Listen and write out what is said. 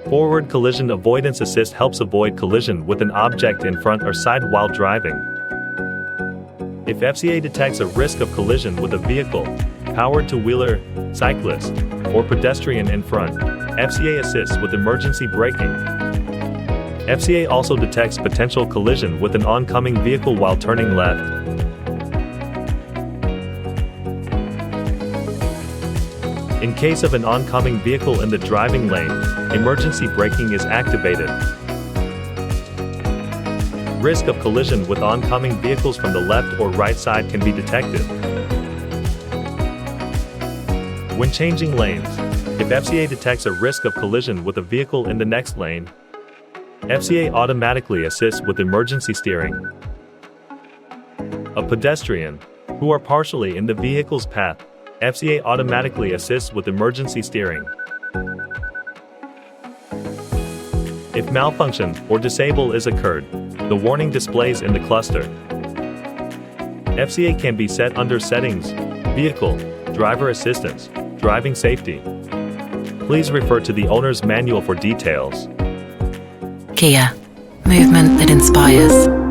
Forward Collision Avoidance Assist helps avoid collision with an object in front or side while driving. If FCA detects a risk of collision with a vehicle, powered two-wheeler, cyclist, or pedestrian in front, FCA assists with emergency braking. FCA also detects potential collision with an oncoming vehicle while turning left. In case of an oncoming vehicle in the driving lane, emergency braking is activated. Risk of collision with oncoming vehicles from the left or right side can be detected. When changing lanes, if FCA detects a risk of collision with a vehicle in the next lane, FCA automatically assists with emergency steering. A pedestrian, who are partially in the vehicle's path, FCA automatically assists with emergency steering. If malfunction or disable is occurred, the warning displays in the cluster. FCA can be set under Settings, Vehicle, Driver Assistance, Driving Safety. Please refer to the owner's manual for details. Kia, movement that inspires.